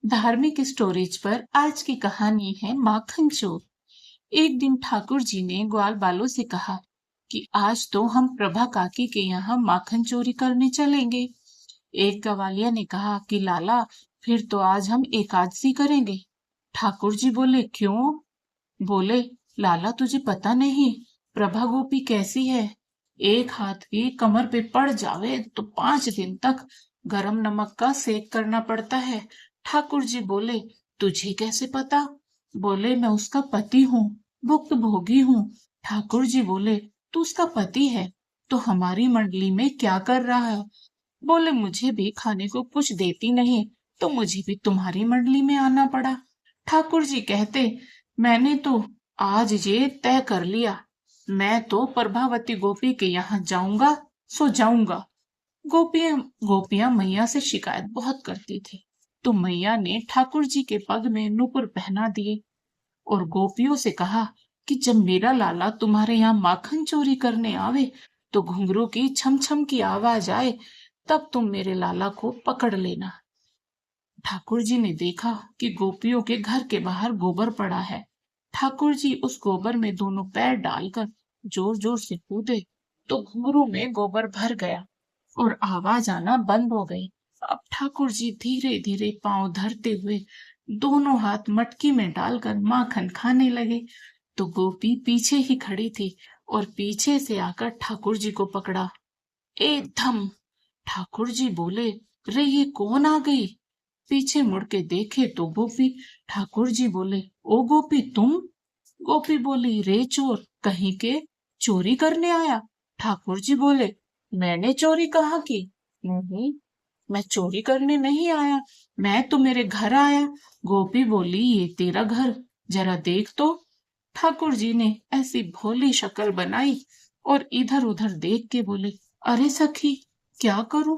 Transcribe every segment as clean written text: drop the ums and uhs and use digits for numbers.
धार्मिक स्टोरेज पर आज की कहानी है माखन चोर। एक दिन ठाकुर जी ने ग्वाल बालों से कहा कि आज तो हम प्रभा काकी के यहाँ माखन चोरी करने चलेंगे। एक गवालिया ने कहा कि लाला, फिर तो आज हम एकादशी करेंगे। ठाकुर जी बोले, क्यों? बोले, लाला तुझे पता नहीं प्रभा गोपी कैसी है। एक हाथ की कमर पे पड़ जावे तो 5 दिन तक गरम नमक का सेक करना पड़ता है। ठाकुर जी बोले, तुझे कैसे पता? बोले, मैं उसका पति हूँ, भुक्त भोगी हूँ। ठाकुर जी बोले, तू उसका पति है तो हमारी मंडली में क्या कर रहा है? बोले, मुझे भी खाने को कुछ देती नहीं तो मुझे भी तुम्हारी मंडली में आना पड़ा। ठाकुर जी कहते, मैंने तो आज ये तय कर लिया, मैं तो प्रभावती गोपी के यहाँ जाऊंगा सो जाऊंगा। गोपियां गोपियां मैया से शिकायत बहुत करती थी, तो मैया ने ठाकुर जी के पग में नूपुर पहना दिए और गोपियों से कहा कि जब मेरा लाला तुम्हारे यहाँ माखन चोरी करने आवे तो घुंघरू की छम छम की आवाज आए, तब तुम मेरे लाला को पकड़ लेना। ठाकुर जी ने देखा कि गोपियों के घर के बाहर गोबर पड़ा है। ठाकुर जी उस गोबर में दोनों पैर डालकर जोर जोर से कूदे तो घुंघरू में गोबर भर गया और आवाज आना बंद हो गई। अब ठाकुर जी धीरे धीरे पांव धरते हुए दोनों हाथ मटकी में डालकर माखन खाने लगे, तो गोपी पीछे ही खड़ी थी और पीछे से आकर ठाकुर जी को पकड़ा। एकदम ठाकुर जी बोले, रे ये कौन आ गई? पीछे मुड़ के देखे तो गोपी। ठाकुर जी बोले, ओ गोपी तुम? गोपी बोली, रे चोर कहीं के, चोरी करने आया? ठाकुर जी बोले, मैंने चोरी कहाँ की? नहीं, मैं चोरी करने नहीं आया, मैं तो मेरे घर आया। गोपी बोली, ये तेरा घर, जरा देख तो। ठाकुर जी ने ऐसी भोली शक्ल बनाई और इधर उधर देख के बोले, अरे सखी, क्या करूं?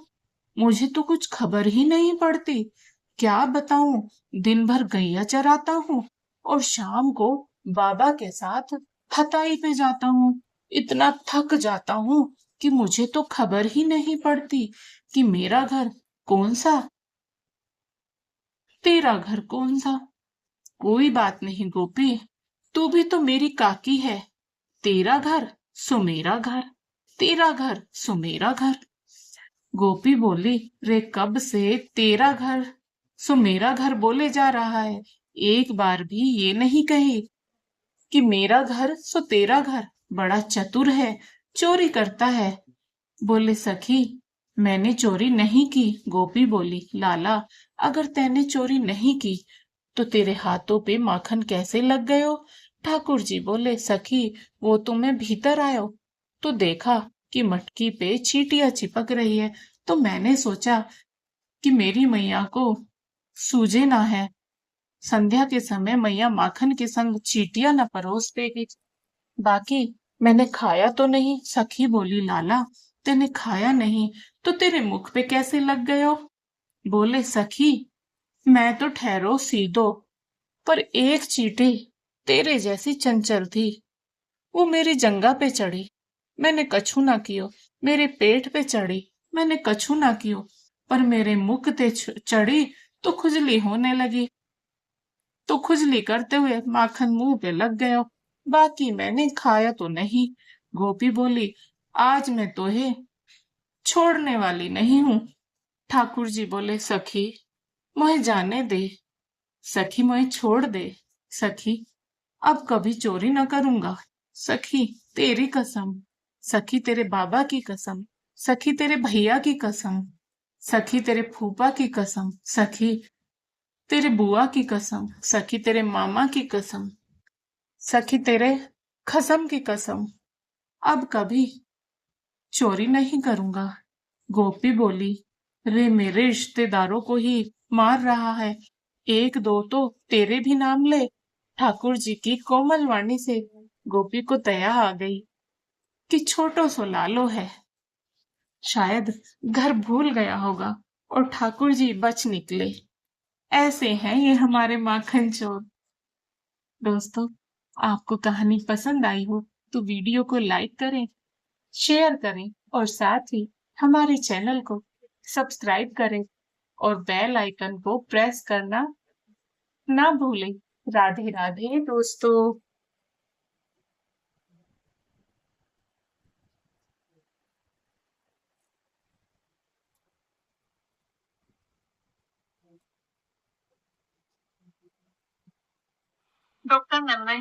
मुझे तो कुछ खबर ही नहीं पड़ती। क्या बताऊं, दिन भर गैया चराता हूँ और शाम को बाबा के साथ हताई पे जाता हूँ। इतना थक जाता हूँ कि मुझे तो खबर ही नहीं पड़ती कि मेरा घर कौन सा, तेरा घर कौन सा। कोई बात नहीं गोपी, तू भी तो मेरी काकी है। तेरा घर सो मेरा घर, तेरा घर सो मेरा घर। गोपी बोली, रे कब से तेरा घर सो मेरा घर बोले जा रहा है, एक बार भी ये नहीं कही कि मेरा घर सो तेरा घर। बड़ा चतुर है, चोरी करता है। बोले, सखी, मैंने चोरी नहीं की। गोपी बोली, लाला, अगर तैने चोरी नहीं की तो तेरे हाथों पे माखन कैसे लग गयो? ठाकुर जी बोले, सखी, वो तो मैं भीतर आयो तो देखा कि मटकी पे चींटियां चिपक रही है, तो मैंने सोचा कि मेरी मैया को सूझे ना है, संध्या के समय मैया माखन के संग चींटियां न परोस देगी। बाकी मैंने खाया तो नहीं। सखी बोली, लाला, तेने खाया नहीं तो तेरे मुख पे कैसे लग गयो? बोले, सखी, मैं तो ठहरो सीधो, पर एक चींटी तेरे जैसी चंचल थी, वो मेरी जंगा पे चढ़ी, मैंने कछु ना कियो। मेरे पेट पे चढ़ी, मैंने कछु ना कियो, पर मेरे मुख पे चढ़ी तो खुजली होने लगी, तो खुजली करते हुए माखन मुंह पे लग गया। बाकी मैंने खाया तो नहीं। गोपी बोली, आज मैं तोहे छोड़ने वाली नहीं हूँ। ठाकुर जी बोले, सखी, मुझे जाने दे, सखी मुझे छोड़ दे। सखी, अब कभी चोरी न करूंगा। सखी, तेरी कसम। सखी, तेरे बाबा की कसम। सखी, तेरे भैया की कसम। सखी, तेरे फूफा की कसम। सखी, तेरे बुआ की कसम। सखी, तेरे मामा की कसम। सखी, तेरे खसम की कसम, अब कभी चोरी नहीं करूंगा। गोपी बोली, रे मेरे रिश्तेदारों को ही मार रहा है, एक दो तो तेरे भी नाम ले। ठाकुर जी की कोमल वाणी से गोपी को दया आ गई कि छोटो सो लालो है, शायद घर भूल गया होगा और ठाकुर जी बच निकले। ऐसे हैं ये हमारे माखन चोर। दोस्तों, आपको कहानी पसंद आई हो तो वीडियो को लाइक करें, शेयर करें और साथ ही हमारे चैनल को सब्सक्राइब करें और बेल आइकन को प्रेस करना ना भूले। राधे राधे दोस्तों। डॉक्टर नन्ना